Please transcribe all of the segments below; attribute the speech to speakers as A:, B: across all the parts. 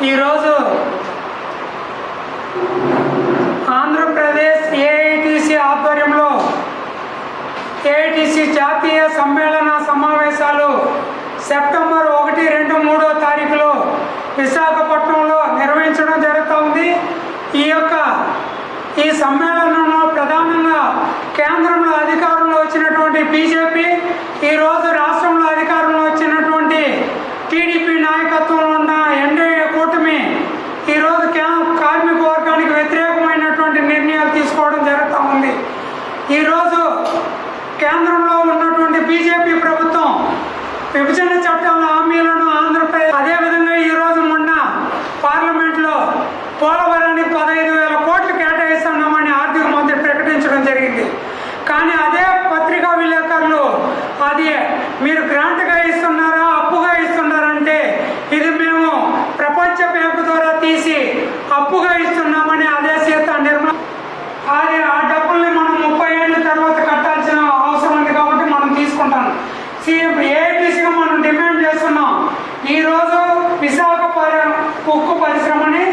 A: ఈరోజు ఆంధ్రప్రదేశ్ ఏఐటిసి ఆధ్వర్యంలో ఏఐటిసి జాతీయ సమ్మేళన సమావేశాలు సెప్టెంబర్ 1, 2, 3 తారీఖులో విశాఖపట్నంలో నిర్వహించడం జరుగుతూ ఉంది. ఈ సమ్మేళనంలో ప్రధానంగా కేంద్రంలో అధికారంలో వచ్చినటువంటి బీజేపీ, ఈరోజు రాష్ట్రంలో అధికారంలో వచ్చినటువంటి టీడీపీ నాయకత్వంలో ఉన్న ఎన్డీఏ కూటమి ఈరోజు కార్మిక వర్గానికి వ్యతిరేకమైనటువంటి నిర్ణయాలు తీసుకోవడం జరుగుతూ ఉంది. ఈరోజు కేంద్రంలో ఉన్నటువంటి బీజేపీ ప్రభుత్వం విభజన చట్టాల హామీలను ఆంధ్రప్రదేశ్, అదేవిధంగా ఈరోజు మొన్న పార్లమెంట్లో పోలవరానికి 15,000 కోట్లు కేటాయిస్తున్నామని ఆర్థిక మంత్రి ప్రకటించడం జరిగింది. కానీ అదే పత్రికా విలేకరులు అది మీరు గ్రాంట్గా ఇస్తున్నారా, అప్పుగా ఇస్తున్నారంటే ఇది మేము ప్రపంచ బ్యాంకు ద్వారా తీసి అప్పుగా ఇస్తున్నామని అదే సీత అది ఆ డబ్బుల్ని మనం 30 ఏళ్ళ తర్వాత కట్టాల్సిన అవసరం ఉంది కాబట్టి మనం తీసుకుంటాం. ఏఐటీసీగా మనం డిమాండ్ చేస్తున్నాం. ఈరోజు విశాఖ ఉక్కు పరిశ్రమని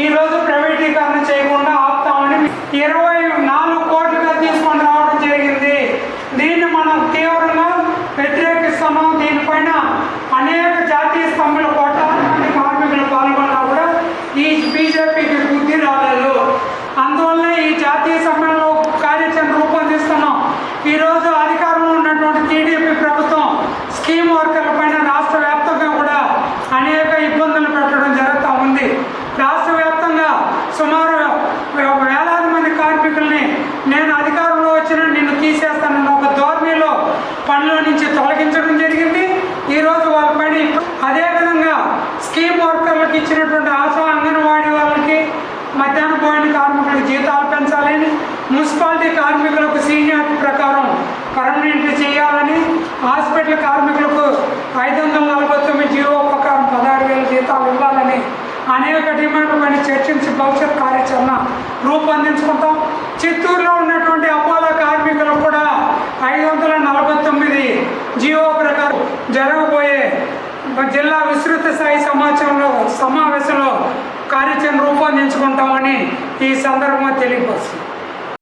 A: ఈరోజు ప్రైవేటీకరణ చేయకుండా ఆపుతామని 24 కోట్లుగా తీసుకొని రావడం జరిగింది. దీన్ని మనం తీవ్రంగా వ్యతిరేకిస్తున్నాం. దీనిపైన అనేక జాతీయ స్థంభాలు కోట్లాది కార్మికులు పాల్గొన్నా కూడా ఈ బీజేపీకి బుద్ధి రాలేదు. అందువల్ల ఈ జాతీయ సమ్మెలో కార్యాచరణ రూపొందిస్తున్నాం. ఈరోజు అధికారంలో ఉన్నటువంటి టీడీపీ ప్రభుత్వం స్కీమ్ వర్కర్ల పైన రాష్ట్ర వ్యాప్తంగా కూడా అనేక ఇబ్బందులు పెట్టడం జరుగుతూ ఉంది. రాష్ట్ర వ్యాప్తంగా సుమారు వేలాది మంది కార్మికుల్ని నేను అధికారంలో వచ్చిన నిన్ను తీసేస్తానన్న ఒక ధోరణిలో పనిలో నుంచి తొలగించడం జరిగింది. ఈరోజు వాళ్ళపైన అదేవిధంగా స్కీమ్ వర్కర్లకు ఇచ్చినటువంటి ఆశా అంగన్వాడీ వాళ్ళకి, మధ్యాహ్న భోజన కార్మికులకు జీతాలు పెంచాలని, మున్సిపాలిటీ కార్మికులకు సీనియారిటీ ప్రకారం పర్మనెంట్ చేయాలని, హాస్పిటల్ కార్మికులకు 549 జీవో ప్రకారం 16,000 జీతాలు ఇవ్వాలని అనేక డిమాండ్ల పైన చర్చించి భవిష్యత్ కార్యాచరణ రూపొందించుకుంటాం. చిత్తూరులో ఉన్నటువంటి అపోలో కార్మికులకు కూడా 549 జీవో ప్రకారం జరగబోయే జిల్లా విస్తృత స్థాయి సమావేశంలో కార్యాచరణ రూపొందించుకుంటామని ఈ సందర్భంగా తెలియపరుస్తుంది.